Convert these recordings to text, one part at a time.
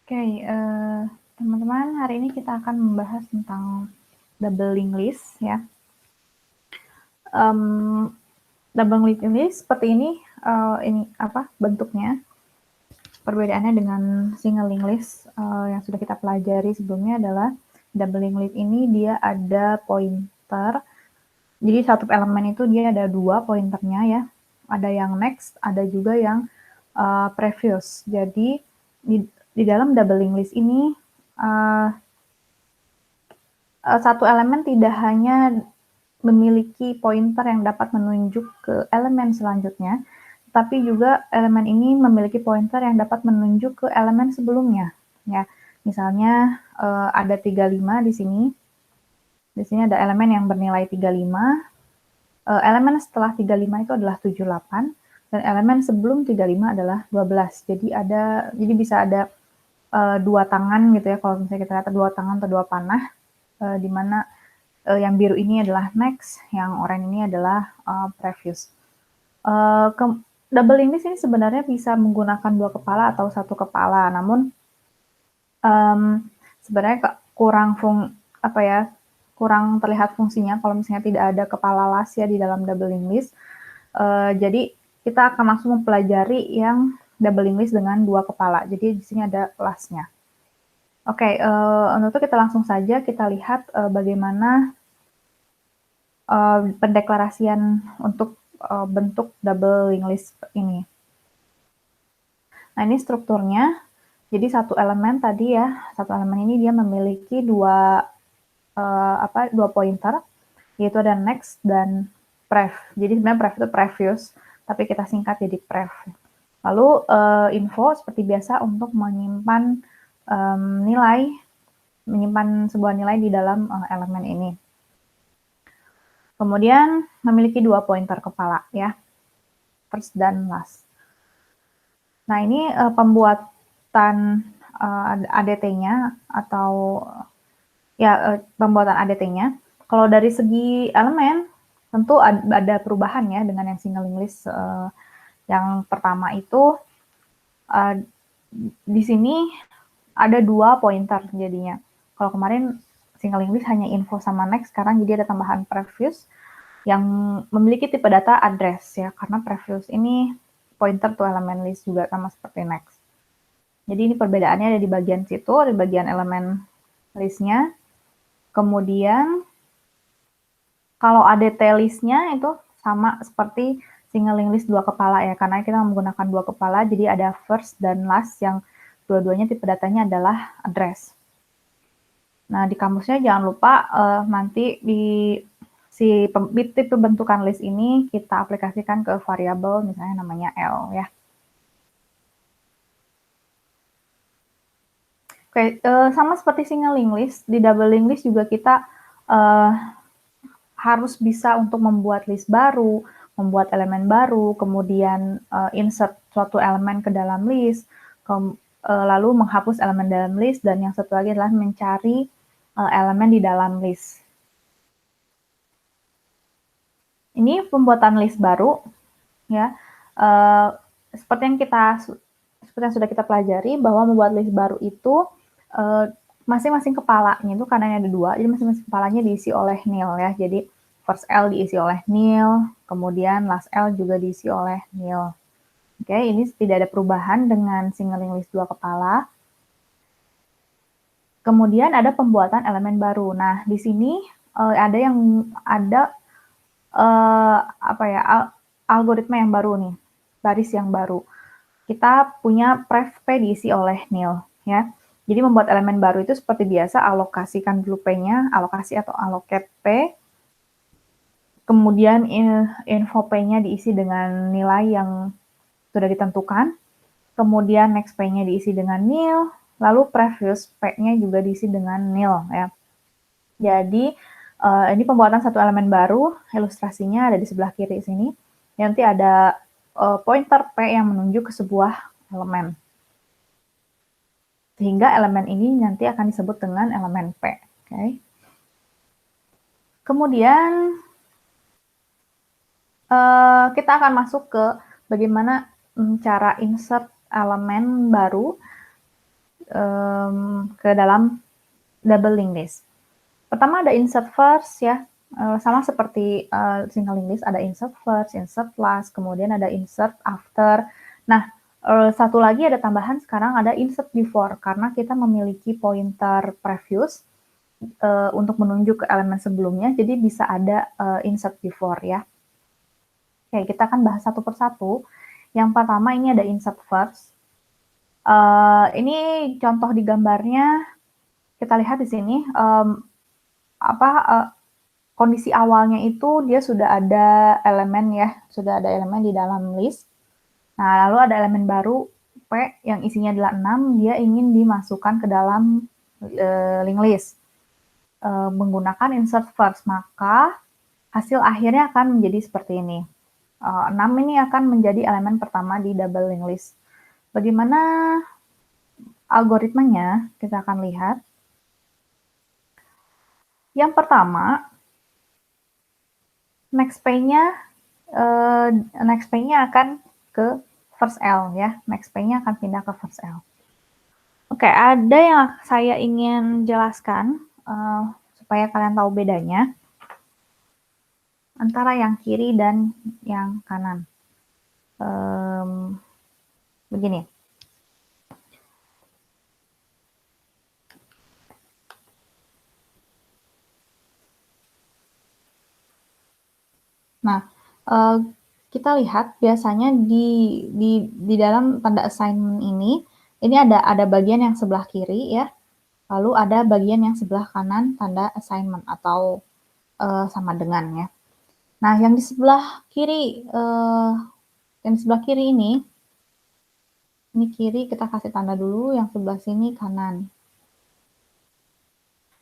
Oke, teman-teman, hari ini kita akan membahas tentang double linked list ya. Double linked list seperti ini bentuknya. Perbedaannya dengan single linked list yang sudah kita pelajari sebelumnya adalah double linked list ini dia ada pointer. Jadi satu elemen itu dia ada 2 pointernya ya. Ada yang next, ada juga yang previous. Jadi di dalam double linked list ini satu elemen tidak hanya memiliki pointer yang dapat menunjuk ke elemen selanjutnya, tapi juga elemen ini memiliki pointer yang dapat menunjuk ke elemen sebelumnya. Ya, misalnya ada 35 di sini. Di sini ada elemen yang bernilai 35. Elemen setelah 35 itu adalah 78 dan elemen sebelum 35 adalah 12. Jadi bisa ada dua tangan gitu ya, kalau misalnya kita lihat dua tangan atau dua panah, di mana yang biru ini adalah next, yang oranye ini adalah previous. Double linked list ini sebenarnya bisa menggunakan dua kepala atau satu kepala, namun sebenarnya kurang terlihat fungsinya kalau misalnya tidak ada kepala las ya di dalam double linked list. Jadi kita akan langsung mempelajari yang double linked list dengan dua kepala. Jadi di sini ada lasnya. Oke, untuk itu kita langsung saja kita lihat bagaimana pendeklarasian untuk bentuk double linked list ini. Nah, ini strukturnya. Jadi satu elemen tadi ya, satu elemen ini dia memiliki dua pointer, yaitu ada next dan prev. Jadi sebenarnya prev itu previous, tapi kita singkat jadi prev. Lalu info seperti biasa untuk menyimpan sebuah nilai di dalam elemen ini. Kemudian memiliki dua pointer kepala ya, first dan last. Nah, ini pembuatan ADT-nya atau pembuatan ADT-nya. Kalau dari segi elemen tentu ada perubahan ya dengan yang single linked list. Yang pertama itu di sini ada dua pointer jadinya. Kalau kemarin single linked list hanya info sama next, sekarang jadi ada tambahan previous yang memiliki tipe data address ya, karena previous ini pointer to elemen list juga sama seperti next. Jadi ini perbedaannya ada di bagian situ, di bagian elemen listnya. Kemudian kalau ADT listnya itu sama seperti single linked list dua kepala ya, karena kita menggunakan dua kepala, jadi ada first dan last yang dua-duanya tipe datanya adalah address. Nah, di kamusnya jangan lupa nanti di tipe pembentukan list ini kita aplikasikan ke variabel misalnya namanya L ya. Oke, sama seperti single linked list, di double linked list juga kita harus bisa untuk membuat list baru, membuat elemen baru, kemudian insert suatu elemen ke dalam list, lalu menghapus elemen dalam list, dan yang satu lagi adalah mencari elemen di dalam list. Ini pembuatan list baru, ya. Seperti yang sudah kita pelajari, bahwa membuat list baru itu masing-masing kepalanya itu karena ada dua, jadi masing-masing kepalanya diisi oleh nil ya. Jadi first L diisi oleh nil, kemudian last L juga diisi oleh nil. Oke, ini tidak ada perubahan dengan single linked list dua kepala. Kemudian ada pembuatan elemen baru. Nah, di sini ada algoritma yang baru nih, baris yang baru. Kita punya prev P diisi oleh nil ya. Jadi membuat elemen baru itu seperti biasa, alokasikan dulu P-nya, alokasi atau allocate P. Kemudian info P-nya diisi dengan nilai yang sudah ditentukan. Kemudian next P-nya diisi dengan nil, lalu previous P-nya juga diisi dengan nil ya. Jadi ini pembuatan satu elemen baru, ilustrasinya ada di sebelah kiri sini. Nanti ada pointer P yang menunjuk ke sebuah elemen. Sehingga elemen ini nanti akan disebut dengan elemen P. Okay. Kemudian kita akan masuk ke bagaimana cara insert elemen baru ke dalam double linked list. Pertama ada insert first ya, sama seperti single linked list, ada insert first, insert last, kemudian ada insert after. Nah, satu lagi ada tambahan sekarang ada insert before, karena kita memiliki pointer previous untuk menunjuk ke elemen sebelumnya, jadi bisa ada insert before ya. Oke, kita akan bahas satu persatu. Yang pertama ini ada insert first. Ini contoh di gambarnya, kita lihat di sini, kondisi awalnya itu dia sudah ada elemen ya, sudah ada elemen di dalam list. Nah, lalu ada elemen baru P yang isinya adalah 6, dia ingin dimasukkan ke dalam linked list menggunakan insert first, maka hasil akhirnya akan menjadi seperti ini. 6 ini akan menjadi elemen pertama di double linked list. Bagaimana algoritmanya? Kita akan lihat. Yang pertama, next P-nya akan ke first L ya. Next P-nya akan pindah ke first L. Oke, ada yang saya ingin jelaskan supaya kalian tahu bedanya antara yang kiri dan yang kanan. Begini. Nah, kita lihat biasanya di dalam tanda assignment ini ada bagian yang sebelah kiri ya, lalu ada bagian yang sebelah kanan tanda assignment atau sama dengan ya. Nah, yang di sebelah kiri ini kiri, kita kasih tanda dulu, yang sebelah sini kanan.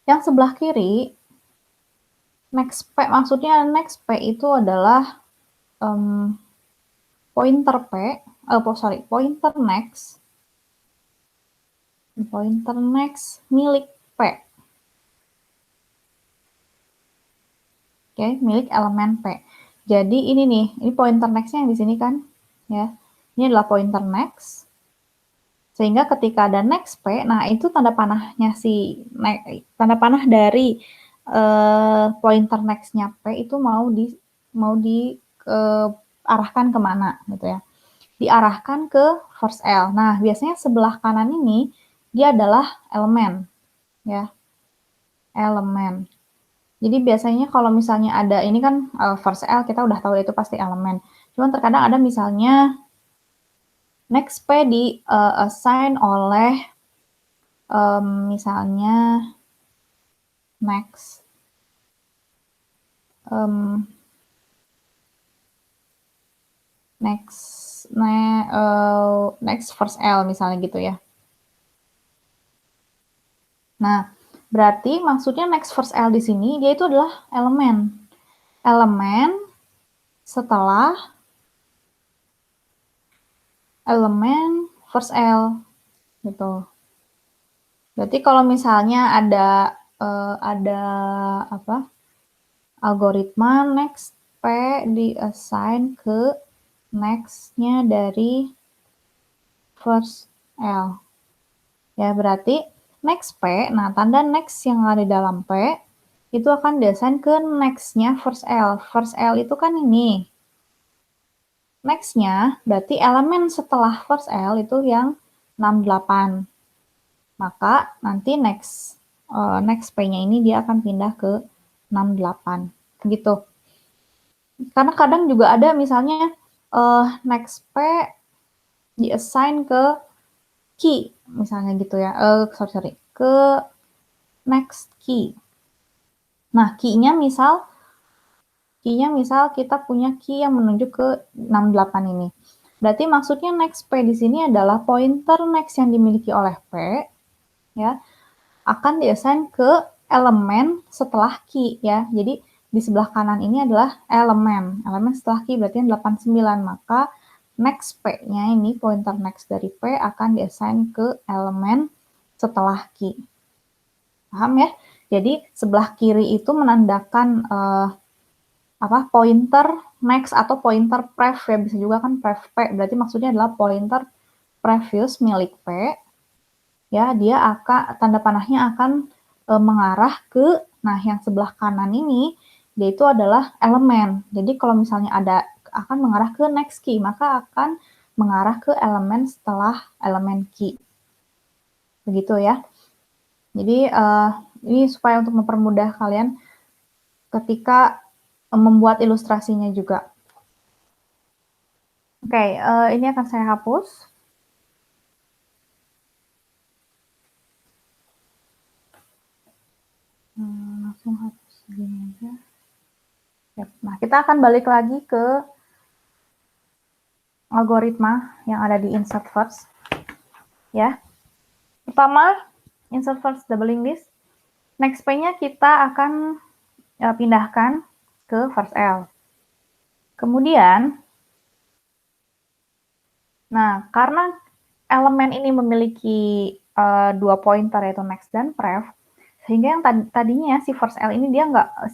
Yang sebelah kiri, next P, maksudnya next P itu adalah pointer next milik P. Oke, milik elemen P. Jadi ini nih, ini pointer next-nya yang di sini kan, ya. Ini adalah pointer next. Sehingga ketika ada next P, nah itu tanda panahnya tanda panah dari pointer next-nya P itu mau diarahkan kemana gitu ya. Diarahkan ke first L. Nah, biasanya sebelah kanan ini dia adalah elemen ya. Elemen. Jadi biasanya kalau misalnya ada ini kan first L kita udah tahu itu pasti elemen. Cuman terkadang ada misalnya next P di assign oleh misalnya next first L misalnya gitu ya. Nah, berarti maksudnya next first L di sini dia itu adalah elemen setelah elemen first L gitu. Berarti kalau misalnya ada algoritma next P di-assign ke next-nya dari first L. Ya, berarti next P, nah tanda next yang ada di dalam P, itu akan di-assign ke next-nya first L. First L itu kan ini. Next-nya, berarti elemen setelah first L itu yang 68. Maka nanti next P-nya ini dia akan pindah ke 68 gitu. Karena kadang juga ada misalnya next P di-assign ke key misalnya gitu ya. Ke next key. Nah, key-nya misal kita punya key yang menunjuk ke 68 ini. Berarti maksudnya next P di sini adalah pointer next yang dimiliki oleh P ya akan di-assign ke elemen setelah key ya. Jadi di sebelah kanan ini adalah elemen setelah key berarti 89, maka next P-nya ini pointer next dari P akan di-assign ke elemen setelah key. Paham ya? Jadi sebelah kiri itu menandakan pointer next atau pointer prev ya, bisa juga kan prev P, berarti maksudnya adalah pointer previous milik P. ya dia akan tanda panahnya akan mengarah ke, nah yang sebelah kanan ini dia itu adalah elemen. Jadi kalau misalnya ada akan mengarah ke next key, maka akan mengarah ke elemen setelah elemen key. Begitu ya. Jadi ini supaya untuk mempermudah kalian ketika membuat ilustrasinya juga. Oke, ini akan saya hapus. Langsung hapus gini aja. Nah, kita akan balik lagi ke algoritma yang ada di insert first. Ya. Pertama, insert first doubling list. Next P-nya kita akan pindahkan ke first L. Kemudian, nah karena elemen ini memiliki dua pointer yaitu next dan prev, sehingga yang tadinya si first L ini dia nggak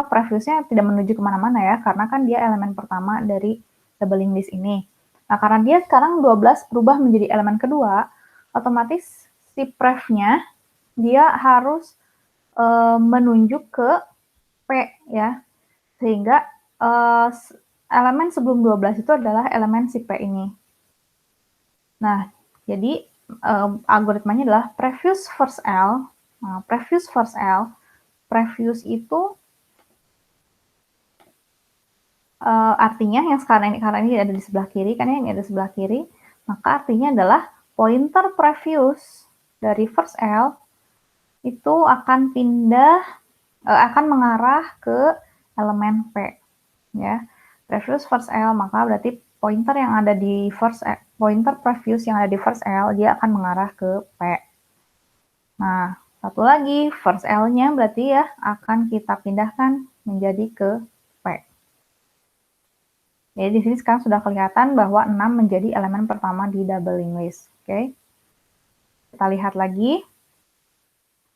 previousnya tidak menuju kemana-mana ya, karena kan dia elemen pertama dari doubling list ini. Nah karena dia sekarang 12 berubah menjadi elemen kedua, otomatis si prevnya dia harus menunjuk ke P ya, sehingga elemen sebelum 12 itu adalah elemen si P ini. Nah, jadi algoritmanya adalah previous first L. Nah, previous first L, previous itu artinya yang sekarang ini, karena ini ada di sebelah kiri, kan ini ada di sebelah kiri, maka artinya adalah pointer previous dari first L itu akan pindah, akan mengarah ke elemen P. Ya, previous first L, maka berarti pointer yang ada di first pointer previous yang ada di first L dia akan mengarah ke P. Nah, satu lagi first L-nya berarti ya akan kita pindahkan menjadi ke P. Jadi di sini sekarang sudah kelihatan bahwa 6 menjadi elemen pertama di doubling list. Oke. Kita lihat lagi.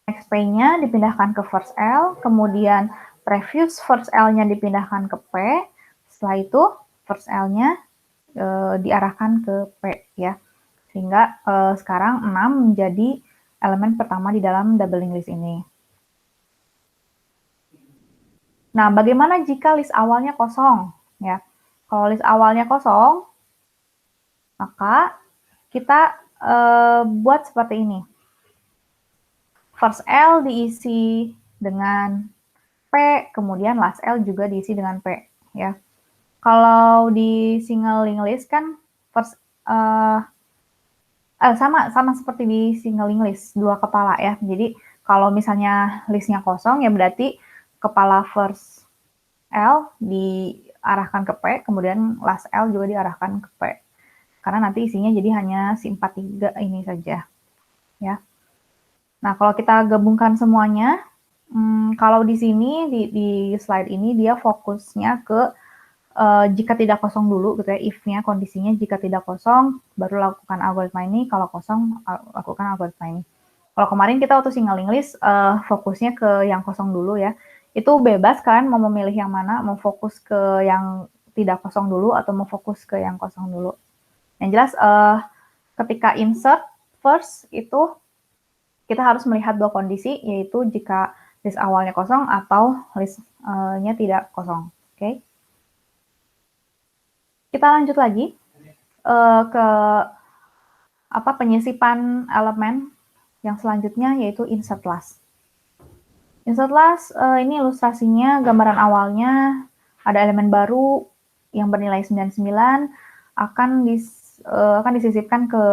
Next P-nya dipindahkan ke first L, kemudian previous first L-nya dipindahkan ke P. Setelah itu first L-nya diarahkan ke P ya. Sehingga sekarang 6 menjadi elemen pertama di dalam doubling list ini. Nah, bagaimana jika list awalnya kosong? Ya, kalau list awalnya kosong, maka kita buat seperti ini. First L diisi dengan P, kemudian last L juga diisi dengan P. Ya, kalau di single linked list kan first sama seperti di single linked list, dua kepala ya. Jadi kalau misalnya listnya kosong ya berarti kepala first L diarahkan ke P, kemudian last L juga diarahkan ke P. Karena nanti isinya jadi hanya si 43 ini saja. Ya. Nah, kalau kita gabungkan semuanya, kalau di sini, di slide ini, dia fokusnya ke jika tidak kosong dulu, gitu ya, if-nya, kondisinya jika tidak kosong, baru lakukan algoritma ini, kalau kosong, lakukan algoritma ini. Kalau kemarin kita waktu single linked list, fokusnya ke yang kosong dulu ya. Itu bebas kalian mau memilih yang mana, mau fokus ke yang tidak kosong dulu atau mau fokus ke yang kosong dulu. Yang jelas ketika insert first itu kita harus melihat dua kondisi, yaitu jika list awalnya kosong atau listnya tidak kosong. Oke. Kita lanjut lagi ke penyisipan elemen yang selanjutnya, yaitu insert last. Insert last ini ilustrasinya, gambaran awalnya ada elemen baru yang bernilai 99 akan disisipkan ke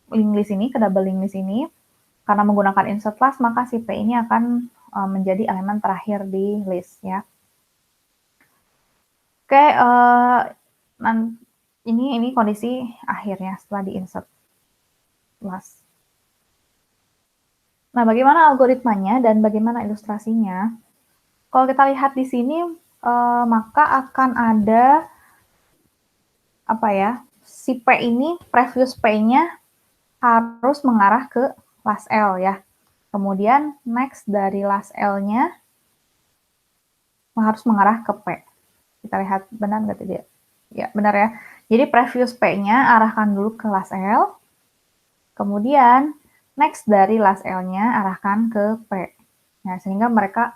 linked list ini, ke double linked list ini. Karena menggunakan insert last, maka si P ini akan menjadi elemen terakhir di list ya. Oke, ini kondisi akhirnya setelah di insert last. Nah, bagaimana algoritmanya dan bagaimana ilustrasinya? Kalau kita lihat di sini, maka akan ada si P ini, previous P-nya harus mengarah ke last L ya. Kemudian next dari last L-nya harus mengarah ke P. Kita lihat benar nggak tidak? Ya, benar ya. Jadi previous P-nya arahkan dulu ke last L. Kemudian next dari last L-nya arahkan ke P. Nah, sehingga mereka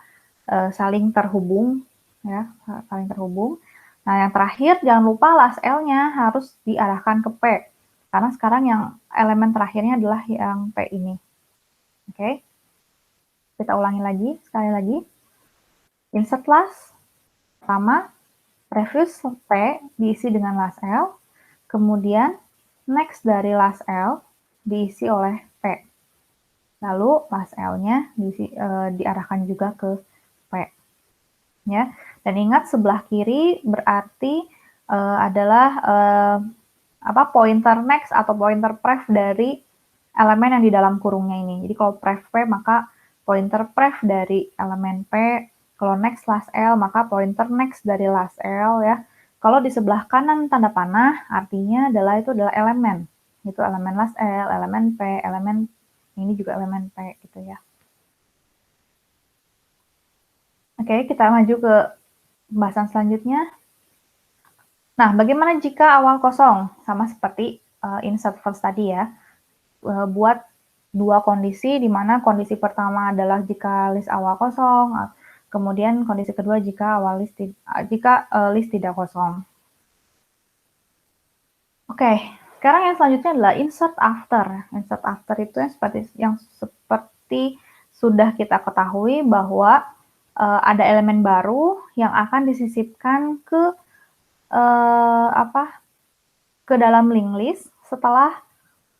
saling terhubung, ya, saling terhubung. Nah, yang terakhir jangan lupa last L-nya harus diarahkan ke P, karena sekarang yang elemen terakhirnya adalah yang P ini. Oke, kita ulangi lagi, sekali lagi. Insert last, pertama, previous P diisi dengan last L, kemudian next dari last L diisi oleh P. Lalu last L-nya diarahkan juga ke P. Ya. Dan ingat sebelah kiri berarti adalah pointer next atau pointer pref dari elemen yang di dalam kurungnya ini. Jadi kalau pref P maka pointer pref dari elemen P, kalau next last L maka pointer next dari last L ya. Kalau di sebelah kanan tanda panah artinya itu adalah elemen. Itu elemen last L, elemen P, elemen ini juga elemen P gitu ya. Oke, kita maju ke pembahasan selanjutnya. Nah, bagaimana jika awal kosong? Sama seperti insert first tadi ya. Buat dua kondisi, di mana kondisi pertama adalah jika list awal kosong, kemudian kondisi kedua jika list tidak kosong. Oke, sekarang yang selanjutnya adalah insert after. Insert after itu yang seperti sudah kita ketahui bahwa ada elemen baru yang akan disisipkan ke ke dalam linked list setelah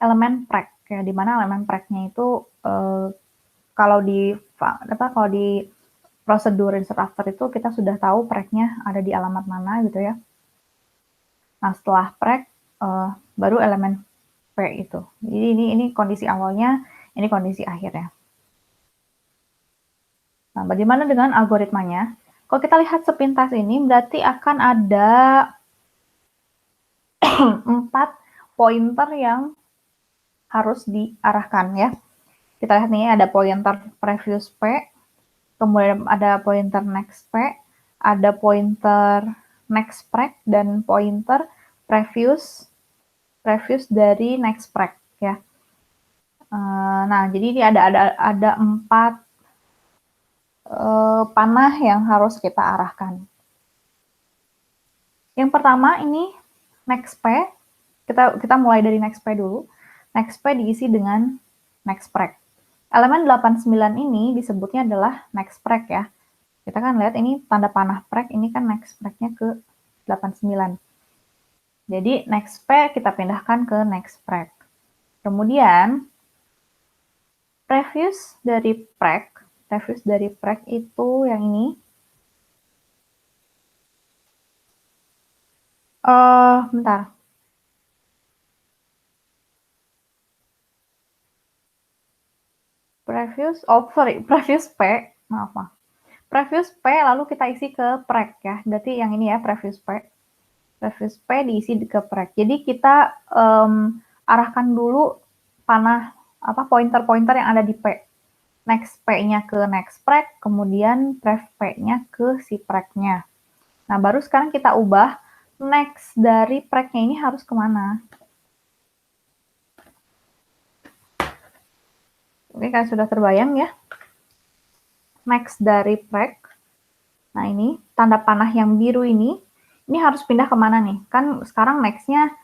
elemen prek ya, di mana elemen preknya itu kalau di prosedur insert after itu kita sudah tahu preknya ada di alamat mana gitu ya. Nah, setelah prek baru elemen P itu. Jadi ini kondisi awalnya, ini kondisi akhirnya. Nah, bagaimana dengan algoritmanya? Kalau kita lihat sepintas ini berarti akan ada 4 pointer yang harus diarahkan ya. Kita lihat nih ada pointer previous P, kemudian ada pointer next P, ada pointer next prek, dan pointer previous dari next prek ya. Nah, jadi ini ada 4 panah yang harus kita arahkan. Yang pertama ini next P, kita mulai dari next P dulu. Next P diisi dengan next prek. Elemen 89 ini disebutnya adalah next prek ya. Kita kan lihat ini tanda panah prek, ini kan next preknya ke 89. Jadi next P kita pindahkan ke next prek. Kemudian previous dari prek itu yang ini. Bentar. Previous P, maaf. Previous P lalu kita isi ke prek ya. Berarti yang ini ya previous P. Previous P diisi ke prek. Jadi kita arahkan dulu panah pointer-pointer yang ada di P. Next P-nya ke next prek, kemudian pref P-nya ke si preknya. Nah, baru sekarang kita ubah next dari preknya ini harus kemana? Oke, kan sudah terbayang ya. Next dari prek. Nah, ini tanda panah yang biru ini harus pindah kemana nih? Kan sekarang next-nya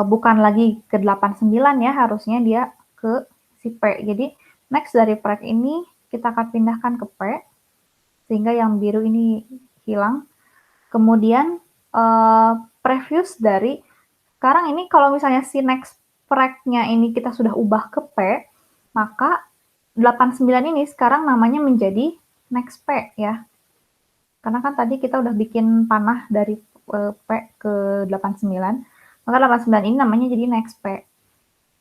bukan lagi ke 89 ya, harusnya dia ke si P. Jadi, next dari prek ini kita akan pindahkan ke P, sehingga yang biru ini hilang. Kemudian, previous dari, sekarang ini kalau misalnya si next prek-nya ini kita sudah ubah ke P, maka 89 ini sekarang namanya menjadi next P ya. Karena kan tadi kita udah bikin panah dari P ke 89, maka 89 ini namanya jadi next P.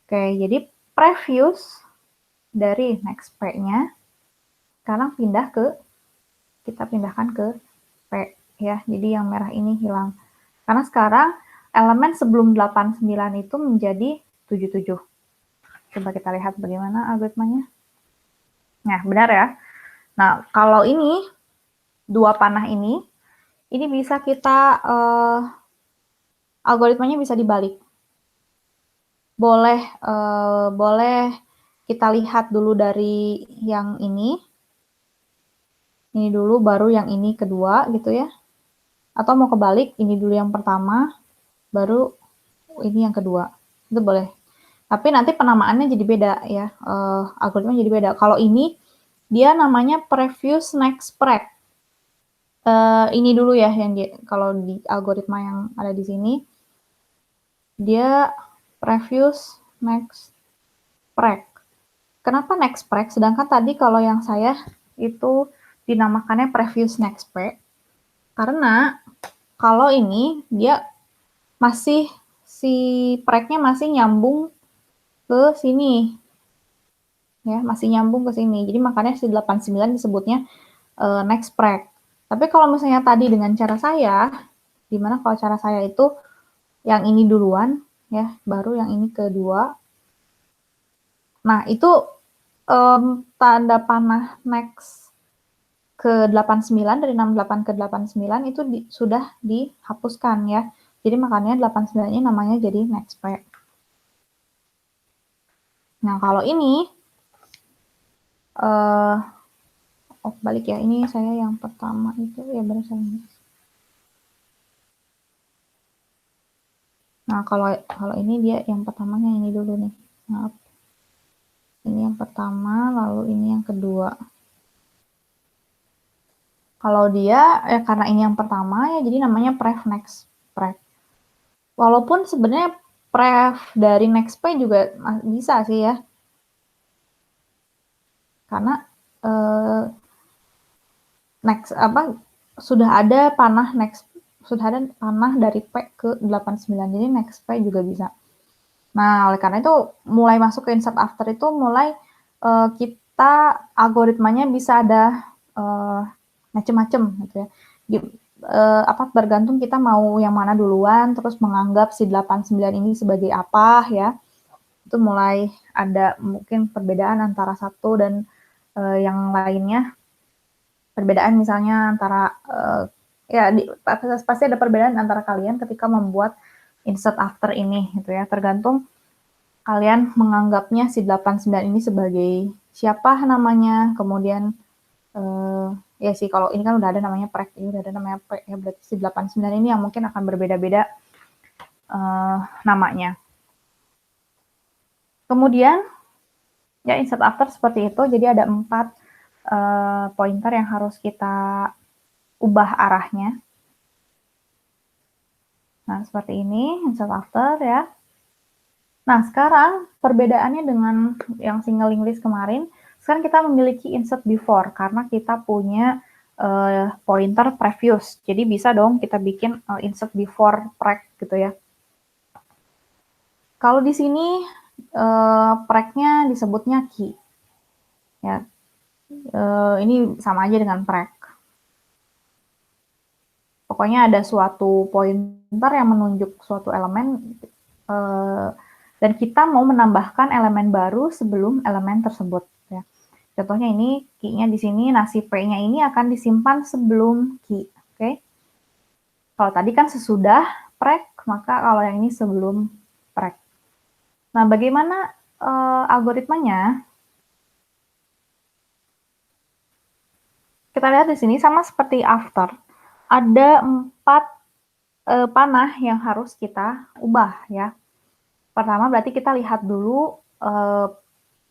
Oke, jadi previous dari next P-nya sekarang kita pindahkan ke P ya. Jadi yang merah ini hilang. Karena sekarang elemen sebelum 89 itu menjadi 77. Coba kita lihat bagaimana algoritmanya. Nah, benar ya. Nah, kalau ini dua panah ini bisa kita algoritmanya bisa dibalik. Boleh kita lihat dulu dari yang ini dulu baru yang ini kedua gitu ya. Atau mau kebalik, ini dulu yang pertama, baru ini yang kedua. Itu boleh. Tapi nanti penamaannya jadi beda ya, algoritma jadi beda. Kalau ini dia namanya previous next preg. Ini dulu ya yang kalau di algoritma yang ada di sini dia previous next preg. Kenapa next preg? Sedangkan tadi kalau yang saya itu dinamakannya previous next preg. Karena kalau ini dia masih si pregnya masih nyambung ke sini. Ya, masih nyambung ke sini. Jadi makanya si 89 disebutnya next preg. Tapi kalau misalnya tadi dengan cara saya, dimana kalau cara saya itu yang ini duluan, ya, baru yang ini kedua. Nah, itu tanda panah next ke 89, dari 68 ke 89 itu sudah dihapuskan ya. Jadi makanya 89 ini namanya jadi next preg. Nah, kalau ini balik ya, ini saya yang pertama itu ya berasal ini. Nah, kalau ini dia yang pertamanya ini dulu nih. Maaf. Ini yang pertama, lalu ini yang kedua. Kalau dia karena ini yang pertama ya jadi namanya prev next preg. Walaupun sebenarnya prev dari next preg juga bisa sih ya. Karena next sudah ada panah dari P ke 89. Jadi next P juga bisa. Nah, oleh karena itu mulai masuk ke insert after itu mulai kita algoritmanya bisa ada macam-macam gitu ya. Bergantung kita mau yang mana duluan, terus menganggap si 89 ini sebagai apa ya. Itu mulai ada mungkin perbedaan antara satu dan yang lainnya. Perbedaan misalnya antara pasti ada perbedaan antara kalian ketika membuat insert after ini gitu ya. Tergantung kalian menganggapnya si 89 ini sebagai siapa namanya, kemudian ya sih kalau ini kan udah ada namanya preg, udah ada namanya preg ya, berarti si 89 ini yang mungkin akan berbeda-beda namanya. Kemudian ya insert after seperti itu, jadi ada 4 pointer yang harus kita ubah arahnya. Nah, seperti ini, insert after ya. Nah, sekarang perbedaannya dengan yang single linked list kemarin, sekarang kita memiliki insert before, karena kita punya pointer previous. Jadi bisa dong kita bikin insert before preg gitu ya. Kalau di sini pregnya disebutnya key. Ya. Ini sama aja dengan preg. Pokoknya ada suatu pointer yang menunjuk suatu elemen dan kita mau menambahkan elemen baru sebelum elemen tersebut. Ya. Contohnya ini key-nya di sini, nah si P-nya ini akan disimpan sebelum key. Oke. Kalau tadi kan sesudah preg, maka kalau yang ini sebelum preg. Nah, bagaimana algoritmanya? Kita lihat di sini sama seperti after. Ada 4 panah yang harus kita ubah ya. Pertama berarti kita lihat dulu,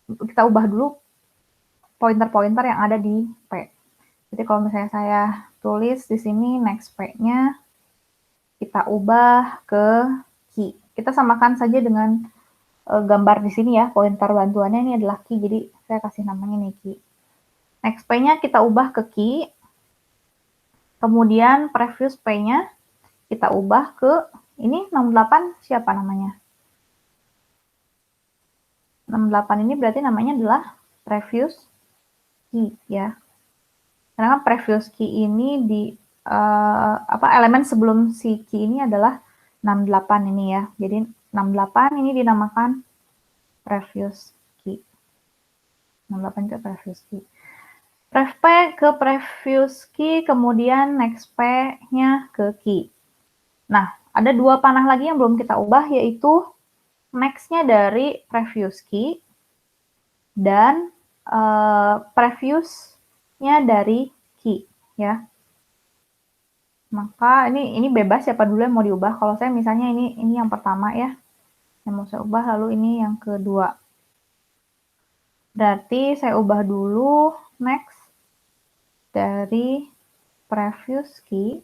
kita ubah dulu pointer-pointer yang ada di P. Jadi kalau misalnya saya tulis di sini next P-nya, kita ubah ke key. Kita samakan saja dengan gambar di sini ya, pointer bantuannya ini adalah key, jadi saya kasih namanya nih key. Next P-nya kita ubah ke key, kemudian previous P-nya kita ubah ke, ini 68 siapa namanya? 68 ini berarti namanya adalah previous key ya. Karena kan previous key ini di elemen sebelum si key ini adalah 68 ini ya. Jadi 68 ini dinamakan previous key. 68 ke previous key. Prev P ke previous key, kemudian next P-nya ke key. Nah, ada 2 panah lagi yang belum kita ubah, yaitu next-nya dari previous key dan previous-nya dari key ya. Maka ini bebas siapa dulu yang mau diubah. Kalau saya misalnya ini yang pertama ya, yang mau saya ubah, lalu ini yang kedua. Berarti saya ubah dulu next dari previous key.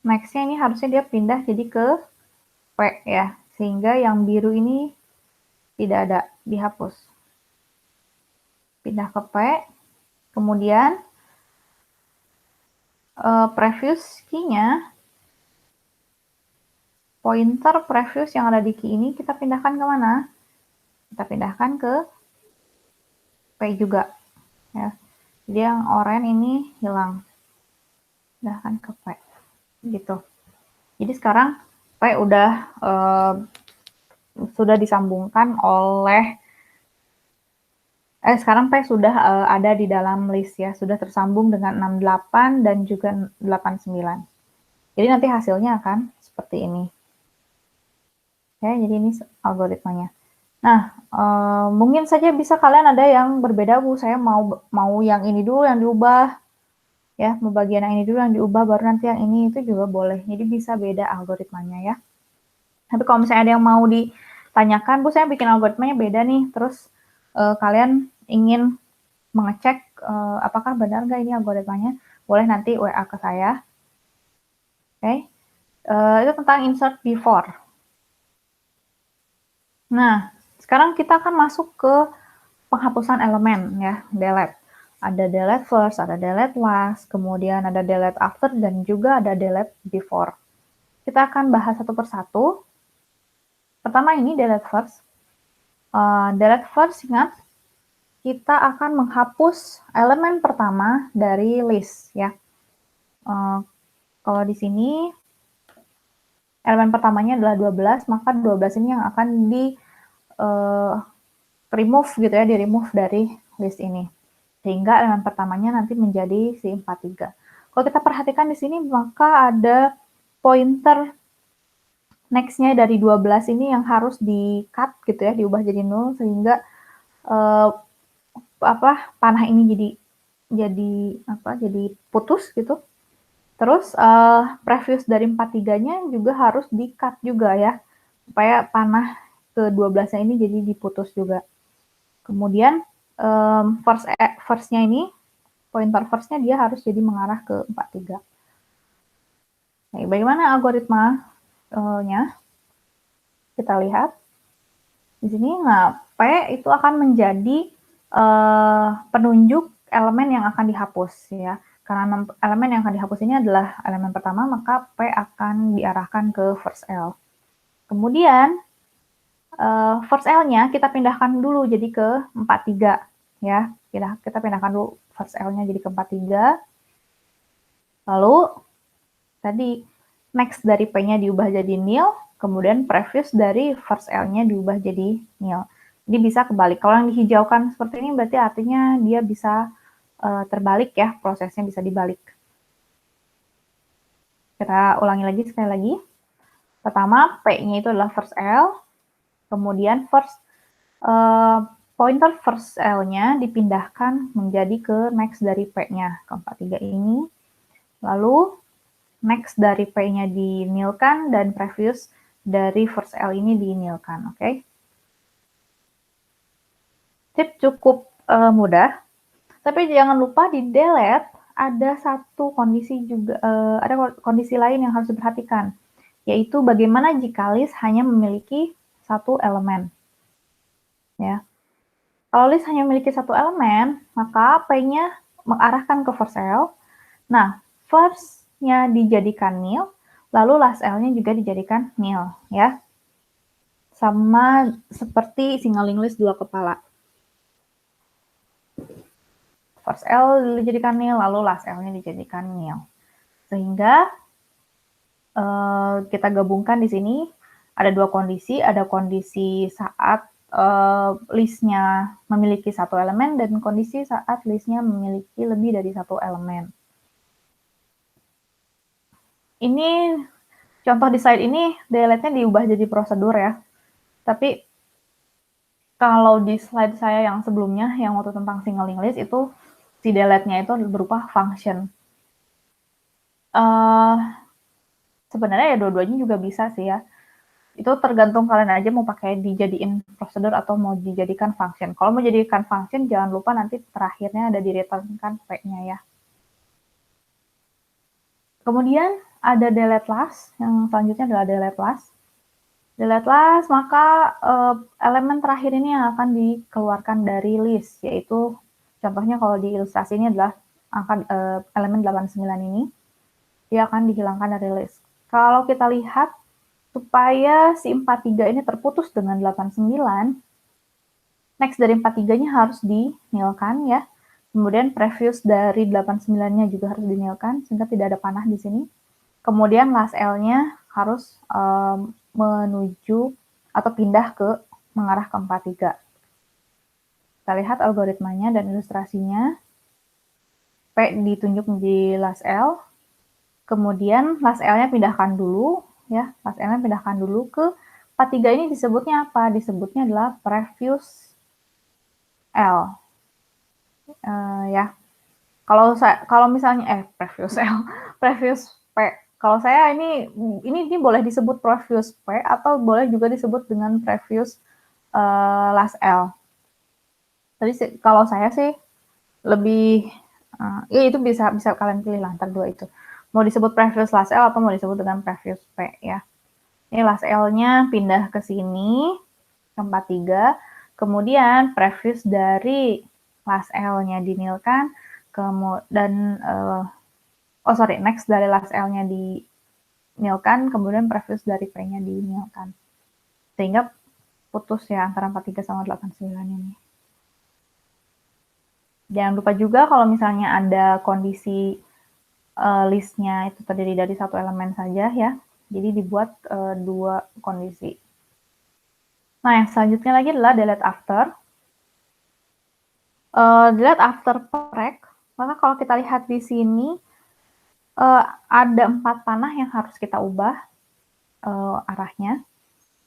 Next-nya ini harusnya dia pindah jadi ke P ya, sehingga yang biru ini tidak ada, dihapus. Pindah ke P, kemudian previous key-nya, pointer previous yang ada di key ini kita pindahkan ke mana? Kita pindahkan ke P juga. Ya. Jadi yang oranye ini hilang. Pindahkan ke P. Gitu. Jadi sekarang P sudah disambungkan oleh sekarang P sudah ada di dalam list ya, sudah tersambung dengan 68 dan juga 89. Jadi nanti hasilnya akan seperti ini. Ya, jadi ini algoritmanya. Nah, mungkin saja bisa kalian ada yang berbeda, Bu. Saya mau yang ini dulu yang diubah, ya, mau bagian yang ini dulu yang diubah, baru nanti yang ini, itu juga boleh. Jadi bisa beda algoritmanya ya. Tapi kalau misalnya ada yang mau ditanyakan, Bu, saya bikin algoritmanya beda nih, terus kalian ingin mengecek apakah benar nggak ini algoritmanya, boleh nanti WA ke saya. Oke, itu tentang insert before. Nah, sekarang kita akan masuk ke penghapusan elemen ya, delete. Ada delete first, ada delete last, kemudian ada delete after, dan juga ada delete before. Kita akan bahas satu persatu. Pertama ini delete first. Delete first, ingat, kita akan menghapus elemen pertama dari list ya. Kalau di sini elemen pertamanya adalah 12, maka 12 ini yang akan di remove gitu ya, di remove dari list ini. Sehingga elemen pertamanya nanti menjadi si 43. Kalau kita perhatikan di sini, maka ada pointer next-nya dari 12 ini yang harus di-cut gitu ya, diubah jadi 0, sehingga panah ini jadi putus gitu. Terus previous dari 43-nya juga harus di-cut juga ya, supaya panah ke-12-nya ini jadi diputus juga. Kemudian first-nya ini, pointer first-nya dia harus jadi mengarah ke 43. Nah, bagaimana algoritmanya? Kita lihat. Di sini, nah, P itu akan menjadi penunjuk elemen yang akan dihapus ya. Karena elemen yang akan dihapus ini adalah elemen pertama, maka P akan diarahkan ke first L. Kemudian first L-nya kita pindahkan dulu jadi ke 43 ya. Kita pindahkan dulu first L-nya jadi ke 43. Lalu tadi next dari P-nya diubah jadi nil, kemudian previous dari first L-nya diubah jadi nil. Jadi bisa kebalik. Kalau yang dihijaukan seperti ini berarti artinya dia bisa terbalik ya, prosesnya bisa dibalik. Kita ulangi lagi sekali lagi. Pertama, P-nya itu adalah first L, kemudian pointer first L-nya dipindahkan menjadi ke next dari P-nya, ke 43 ini. Lalu next dari P-nya dinilkan dan previous dari first L ini dinilkan, oke? Tip cukup mudah, tapi jangan lupa di delete ada satu kondisi juga, ada kondisi lain yang harus diperhatikan, yaitu bagaimana jika list hanya memiliki satu elemen. Ya. Kalau list hanya memiliki satu elemen, maka P-nya mengarahkan ke first L. Nah, first-nya dijadikan nil, lalu last L-nya juga dijadikan nil, ya. Sama seperti single list dua kepala. First L dijadikan nil, lalu last L-nya dijadikan nil. Sehingga kita gabungkan di sini ada dua kondisi, ada kondisi saat list-nya memiliki satu elemen dan kondisi saat list-nya memiliki lebih dari satu elemen. Ini contoh di slide ini delete-nya diubah jadi prosedur ya. Tapi Kalau di slide saya yang sebelumnya, yang waktu tentang single linked list itu, si delete-nya itu berupa function. Sebenarnya ya dua-duanya juga bisa sih ya. Itu tergantung kalian aja mau pakai dijadiin prosedur atau mau dijadikan function. Kalau mau jadikan function, jangan lupa nanti terakhirnya ada di return-kan P-nya ya. Kemudian ada delete last, yang selanjutnya adalah delete last. Delete last, maka elemen terakhir ini yang akan dikeluarkan dari list, yaitu contohnya kalau di ilustrasi ini adalah angka elemen 89 ini, dia akan dihilangkan dari list. Kalau kita lihat, supaya si 43 ini terputus dengan 89, next dari 43-nya harus dinilkan ya. Kemudian previous dari 89-nya juga harus dinilkan, sehingga tidak ada panah di sini. Kemudian last L-nya harus menuju atau pindah ke mengarah ke 43. Kita lihat algoritmanya dan ilustrasinya. P ditunjuk di last L, kemudian last L-nya pindahkan dulu, ya, last L-nya pindahkan dulu ke 43 ini disebutnya apa? Disebutnya adalah previous L. Ya. Kalau misalnya previous L, previous P. Kalau saya ini boleh disebut previous P atau boleh juga disebut dengan previous last L. Tapi kalau saya sih lebih ya itu bisa kalian pilih lah antara dua itu. Mau disebut previous last L atau mau disebut dengan previous P ya. Ini last L-nya pindah ke sini, ke 43. Kemudian previous dari last L-nya dinilkan, dan next dari last L-nya dinilkan, kemudian previous dari P-nya dinilkan. Sehingga putus ya antara 43 sama 89 ini. Jangan lupa juga kalau misalnya ada kondisi listnya itu terdiri dari satu elemen saja ya. Jadi dibuat dua kondisi. Nah, yang selanjutnya lagi adalah delete after. Delete after preg. Maka kalau kita lihat di sini ada 4 panah yang harus kita ubah arahnya.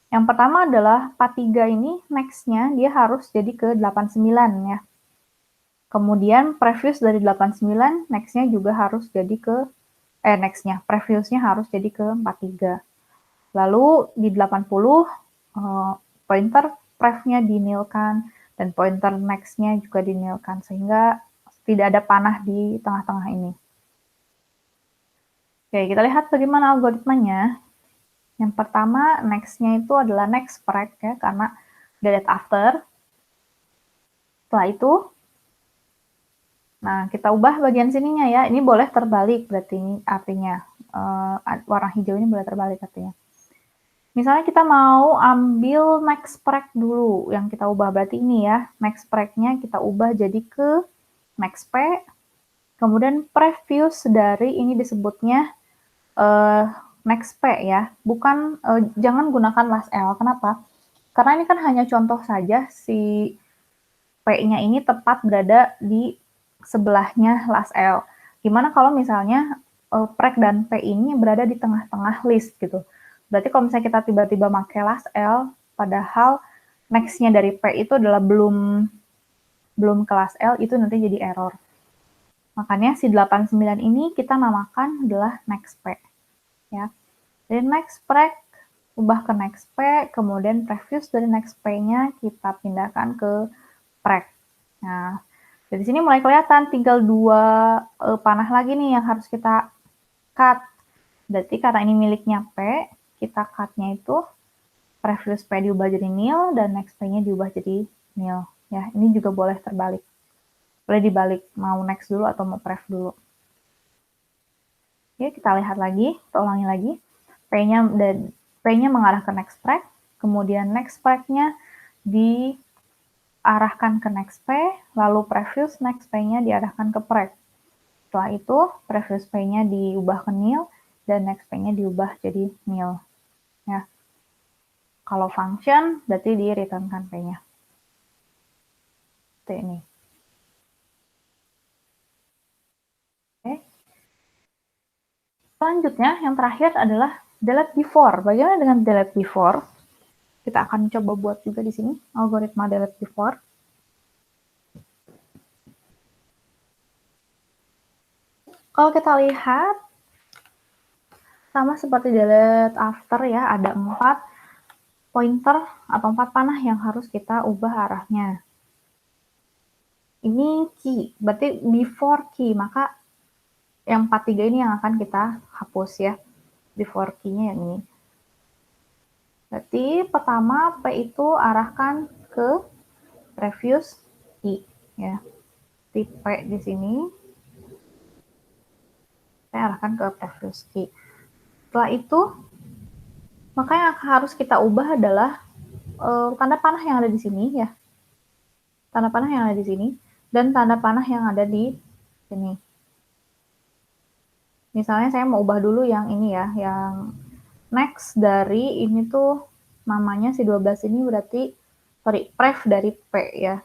Yang pertama adalah 43 ini next-nya dia harus jadi ke 89 ya. Kemudian previous dari 89 next-nya juga harus jadi ke previous-nya harus jadi ke 43. Lalu di 80 pointer prev-nya dinilkan dan pointer next-nya juga dinilkan sehingga tidak ada panah di tengah-tengah ini. Oke, kita lihat bagaimana algoritmanya. Yang pertama, next-nya itu adalah next preg ya, karena delete after. Setelah itu, nah kita ubah bagian sininya ya. Ini boleh terbalik berarti ini artinya. Warna hijau ini boleh terbalik artinya. Misalnya kita mau ambil next preg dulu, yang kita ubah berarti ini ya. Next preg-nya kita ubah jadi ke next P, kemudian previous dari ini disebutnya next P ya. Bukan, jangan gunakan last L. Kenapa? Karena ini kan hanya contoh saja si P-nya ini tepat berada di sebelahnya last L. Gimana kalau misalnya preg dan P ini berada di tengah-tengah list gitu. Berarti kalau misalnya kita tiba-tiba pakai last L, padahal next-nya dari P itu adalah belum ke last L, itu nanti jadi error. Makanya si 89 ini kita namakan adalah next P. Ya. Dari next preg, ubah ke next P, kemudian previous dari next P-nya kita pindahkan ke preg. Nah, dari sini mulai kelihatan tinggal 2 panah lagi nih yang harus kita cut. Berarti karena ini miliknya P, kita cut-nya itu previous P diubah jadi nil dan next P-nya diubah jadi nil. Ya, ini juga boleh terbalik. Boleh dibalik, mau next dulu atau mau prev dulu. Oke, kita lihat lagi, kita ulangi lagi. P-nya mengarah ke next preg, kemudian next preg-nya diarahkan ke next P, lalu previous next P-nya diarahkan ke preg. Setelah itu, previous P-nya diubah ke nil, dan next P-nya diubah jadi nil. Ya. Kalau function, berarti di return-kan P-nya. Seperti ini. Oke. Selanjutnya, yang terakhir adalah delete before. Bagaimana dengan delete before? Kita akan coba buat juga di sini algoritma delete before. Kalau kita lihat sama seperti delete after ya, ada 4 pointer atau 4 panah yang harus kita ubah arahnya. Ini key, berarti before key, maka yang 43 ini yang akan kita hapus ya. Before key-nya yang ini. Berarti pertama P itu arahkan ke previous key ya. Di P di sini saya arahkan ke previous key. Setelah itu maka yang harus kita ubah adalah tanda panah yang ada di sini ya. Tanda panah yang ada di sini dan tanda panah yang ada di sini. Misalnya saya mau ubah dulu yang ini ya, yang next dari ini tuh namanya si 12 ini berarti pref dari P ya.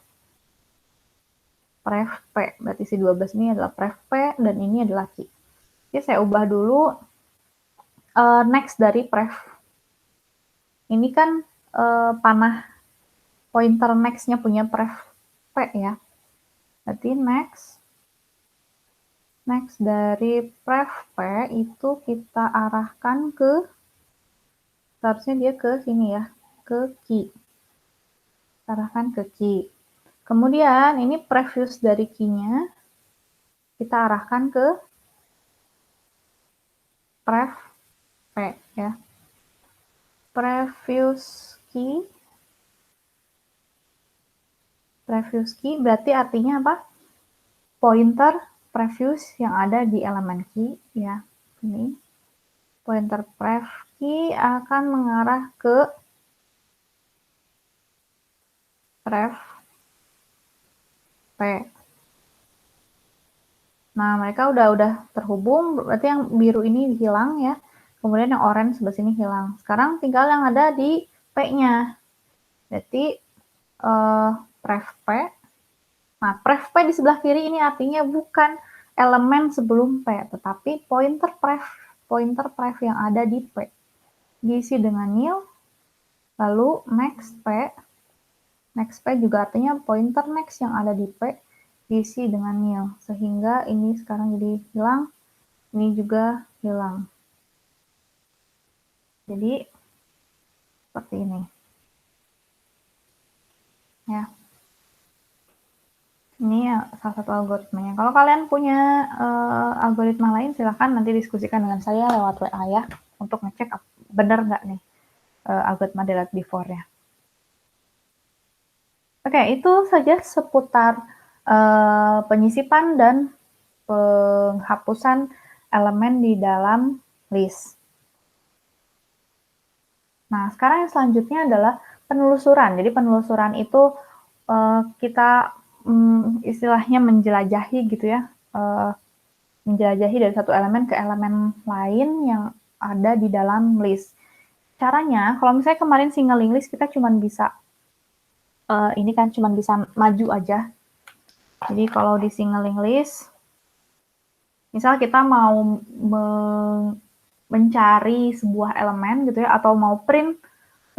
Pref P, berarti si 12 ini adalah pref P dan ini adalah key. Jadi saya ubah dulu next dari pref. Ini kan panah pointer next-nya punya pref P ya. Berarti next dari pref P itu kita arahkan ke, seharusnya dia ke sini ya, ke key. Arahkan ke key. Kemudian ini previous dari key-nya kita arahkan ke pref P ya. Previous key berarti artinya apa? Pointer previous yang ada di elemen key ya. Ini pointer pref key akan mengarah ke pref P. Nah, mereka udah terhubung, berarti yang biru ini hilang ya. Kemudian yang orange sebelah sini hilang. Sekarang tinggal yang ada di P-nya. Berarti pref P. Nah, pref P di sebelah kiri ini artinya bukan elemen sebelum P, tetapi pointer pref yang ada di P. Diisi dengan nil, lalu next P. Next P juga artinya pointer next yang ada di P diisi dengan nil, sehingga ini sekarang jadi hilang, ini juga hilang. Jadi seperti ini ya. Ini ya salah satu algoritmanya. Kalau kalian punya algoritma lain, silahkan nanti diskusikan dengan saya lewat WA ya, untuk ngecek benar nggak nih algoritma delete before ya. Oke, itu saja seputar penyisipan dan penghapusan elemen di dalam list. Nah, sekarang yang selanjutnya adalah penelusuran. Jadi penelusuran itu kita istilahnya menjelajahi gitu ya, menjelajahi dari satu elemen ke elemen lain yang ada di dalam list. Caranya, kalau misalnya kemarin singling list kita cuma bisa ini kan cuma bisa maju aja. Jadi kalau di singling list, misal kita mau mencari sebuah elemen gitu ya, atau mau print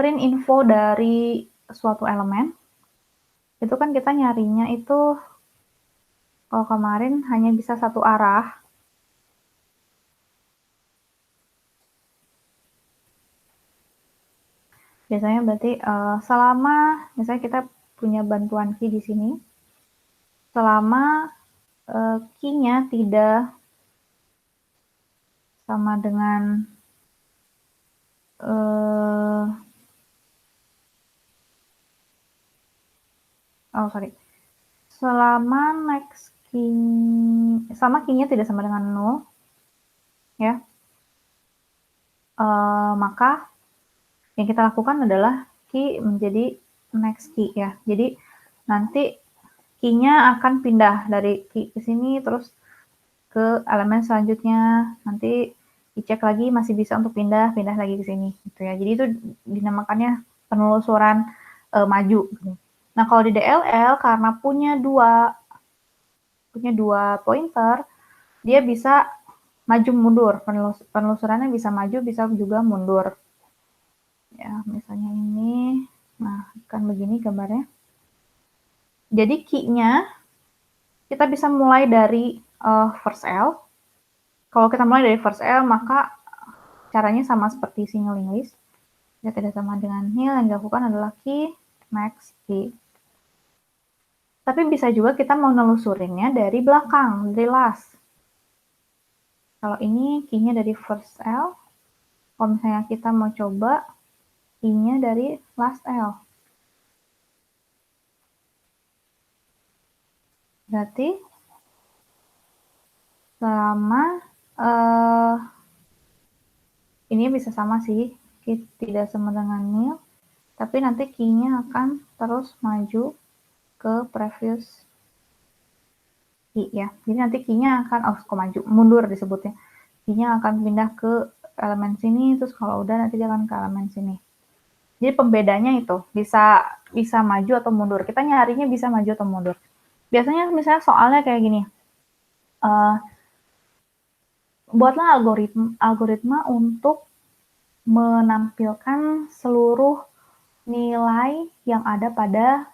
info dari suatu elemen, itu kan kita nyarinya itu kalau kemarin hanya bisa satu arah. Biasanya berarti selama misalnya kita punya bantuan key di sini, selama key-nya tidak sama dengan selama next key, selama key-nya tidak sama dengan 0 ya, maka yang kita lakukan adalah key menjadi next key ya. Jadi nanti key-nya akan pindah dari key ke sini terus ke elemen selanjutnya, nanti dicek lagi masih bisa untuk pindah lagi ke sini gitu ya. Jadi itu dinamakannya penelusuran maju. Nah, kalau di DLL karena punya dua pointer, dia bisa maju mundur. Penelusurannya bisa maju, bisa juga mundur. Ya, misalnya ini. Nah, kan begini gambarnya. Jadi key-nya kita bisa mulai dari first L. Kalau kita mulai dari first L, maka caranya sama seperti singling list. Jika tidak sama dengan nil, yang dilakukan adalah key, next, key. Tapi bisa juga kita mau nelusurinnya dari belakang, dari last. Kalau ini key-nya dari first L, kalau misalnya kita mau coba key-nya dari last L. Berarti selama ini bisa sama sih, key tidak sama dengan nil, tapi nanti key-nya akan terus maju ke previous key ya. Jadi nanti key-nya akan kok maju, mundur disebutnya. Key-nya akan pindah ke elemen sini, terus kalau udah nanti dia akan ke elemen sini. Jadi pembedanya itu bisa maju atau mundur. Kita nyarinya bisa maju atau mundur. Biasanya misalnya soalnya kayak gini. Buatlah algoritma untuk menampilkan seluruh nilai yang ada pada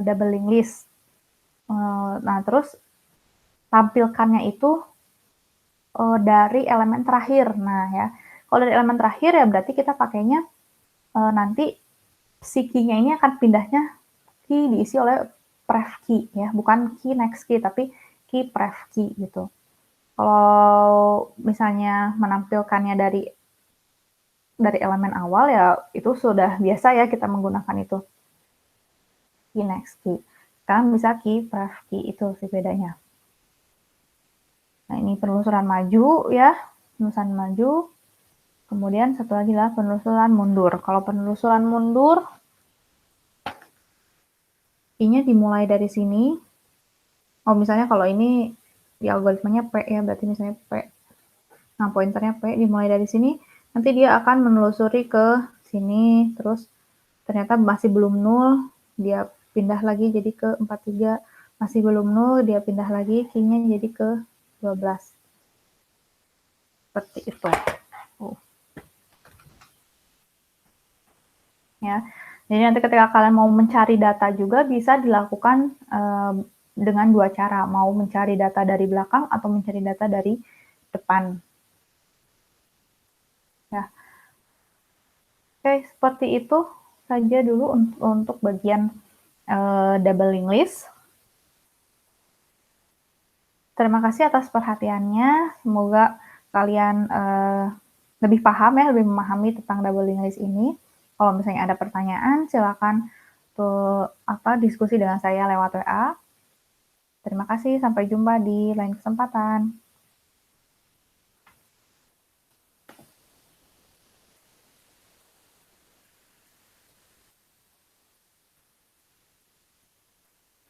doubling list. Nah, terus tampilkannya itu dari elemen terakhir. Nah, ya, kalau dari elemen terakhir ya berarti kita pakainya nanti si key-nya ini akan pindahnya key diisi oleh pref key ya, bukan key next key tapi key pref key gitu. Kalau misalnya menampilkannya dari elemen awal ya itu sudah biasa ya kita menggunakan itu key next key. Sekarang bisa key pref key, itu sih bedanya. Nah, ini penelusuran maju ya, penelusuran maju. Kemudian satu lagi adalah penelusuran mundur. Kalau penelusuran mundur, key-nya dimulai dari sini. Oh, misalnya kalau ini di algoritmanya P ya, berarti misalnya P. Nah, pointernya P dimulai dari sini, nanti dia akan menelusuri ke sini, terus ternyata masih belum nol, dia pindah lagi jadi ke 43, masih belum nol, dia pindah lagi, key-nya jadi ke 12. Seperti itu. Ya. Jadi nanti ketika kalian mau mencari data juga bisa dilakukan dengan dua cara, mau mencari data dari belakang atau mencari data dari depan. Ya. Oke, seperti itu saja dulu untuk bagian doubling list. Terima kasih atas perhatiannya. Semoga kalian lebih paham ya, lebih memahami tentang doubling list ini. Kalau misalnya ada pertanyaan, silakan diskusi dengan saya lewat WA. Terima kasih, sampai jumpa di lain kesempatan.